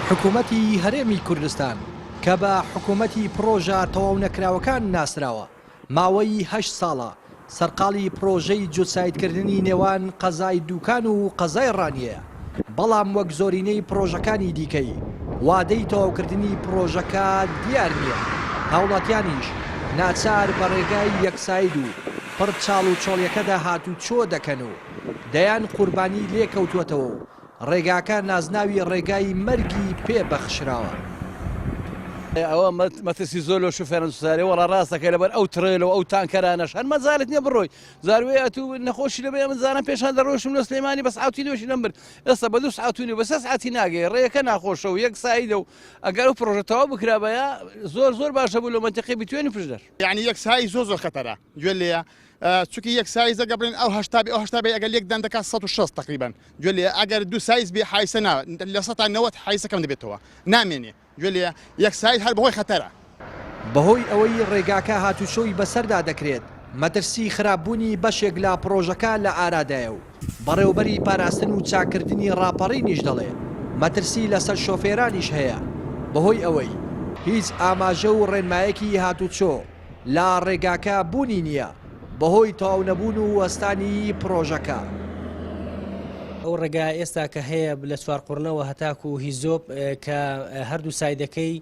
حکوومەتی هەرێمی کوردستان کە بە حکوومەتی پرۆژە تەواو نەکراوەکان ناسراوە ماوەی 8 ساڵە سەرقاڵی پرۆژەی جوتسایدکردنی نێوان قەزای دووکان و قەزای ڕانیەیە، بەڵام وەک زۆرینەی پرۆژەکانی دیکەی وادەی تەواوکردنی پرۆژەکە دیار نییە. هاوڵاتیانیش ناچار بە ڕێگای یەکساید و پڕ چاڵ و چۆڵیەکەدا هاتوچۆ دەکەن و دەیان قوربانی لێکەوتووەتەوە و ڕێگاکە نازناوی ڕێگای مەرگی پێبەخشراوە. ئەوە مەترسی زۆر لە شوفێرە سوساری وەڵا ڕاستەکە لەبەر ئەو ترێلەوە ئەو تانکەرانەش هەر مەزارت نییە بڕۆی زاروێ ئەتو نەخۆشی لەبێ من زانم پێشان دەڕۆشم لە سلێمانی بە سعاتی نوێشی لەم برد ئێستا بە 2 سعاتونی بە 3 سعاتی ناگەی ڕێیەکە ناخۆشە و یەک سایدە و ئەگەر ئەو پرۆژەتەوە بکرابەیە زۆر باشە بوو لە منتیقی بتوێنی پشدەر یعنی یەک سای زۆر خەتەرە گوێ لێە چونکی یەک سایز ئەگە بڵێن ئەو هەشتا بێ ئەگەر یەک دەکات 160 تقریبا گوێ لێ ئەگەر 2 سایز بێ حایسە لە 190 حایسەکەم دەبێتەوە نامێنێ گوێ لێ یەک سایز هەر بەهۆی خەتەرە. بەهۆی ئەوەی ڕێگاکە هاتوچۆی بەسەردا دەکرێت مەترسی خراپبوونی بەشێک لە پرۆژەکە لە ئارادایە و بەڕێوبەری پاراستن و چاکردنی ڕاپەڕینیش دەڵێ مەترسی لەسەر شۆفێرانیش هەیە بەهۆی ئەوەی هیچ ئاماژە و ڕێنمایەکی هاتوچۆ لا ڕێگاکە بوونی نییە بەهۆی تەواو نەبوون و وەستانی پرۆژەکە. ئەو ڕێگا ئێستا کە هەیە لە چوارقڕنەوە هەتاکو و هیزۆب کە هەردوو سایدەکەی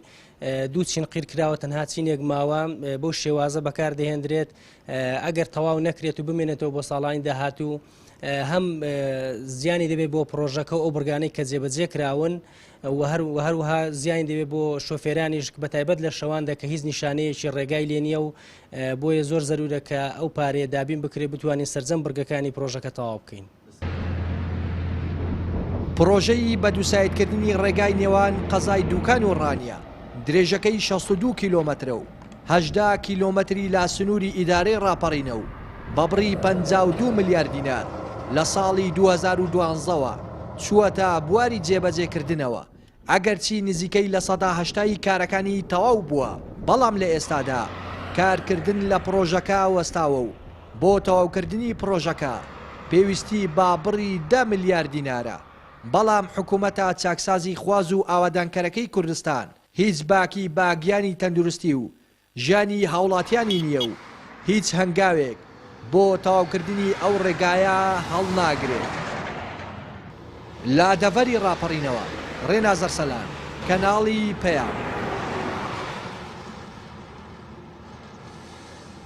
دوو چین قیر کراوە تەنها چینێک ماوە بۆ شێوازە بەکار دەهێنرێت ئەگەر تەواو نەکرێت و بمێنێتەوە بۆ ساڵانی داهاتوو هەم زیانی دەبێت بۆ پرۆژەکە ئەو بڕگانەی کە جێبەجێ کراون و هەروەها زیانی دەبێت بۆ شۆفێرانیش بەتایبەت لە شەواندا کە هیچ نیشانەیەکی ڕێگای لێ نییە و بۆیە زۆر زەرورە کە ئەو پارەیە دابین بکرێت بتوانین سەرجەم بڕگەکانی پرۆژەکە تەواو بکەین. پرۆژەی بەدووسایدکردنی ڕێگای نێوان قەزای دووکان و ڕانیە درێژەکەی 62 کیلۆمەترە و 18 کیلۆمەتری لا سنووری ئیدارەی ڕاپەڕینە و بەبڕی 52 ملیار دینار لە ساڵی 2012ەوە چووەتە بواری جێبەجێکردنەوە ئەگەرچی نزیکەی لە 80% کارەکانی تەواو بووە، بەڵام لە ئێستادا کارکردن لە پرۆژەکە وەستاوە و بۆ تەواوکردنی پرۆژەکە پێویستی بابڕی 10 ملیار دینارە، بەڵام حکوومەتە چاکسازی خواز و ئاوادانکەرەکەی کوردستان هیچ باکی باگیانی تەندروستی و ژیانی هاوڵاتیانی نییە و هیچ هەنگاوێک بۆ تەواوکردنی ئەو ڕێگایە هەڵناگرێت. لە دەڤەری ڕاپەڕینەوە ڕێنازەر سەلام، کەناڵی پەیام.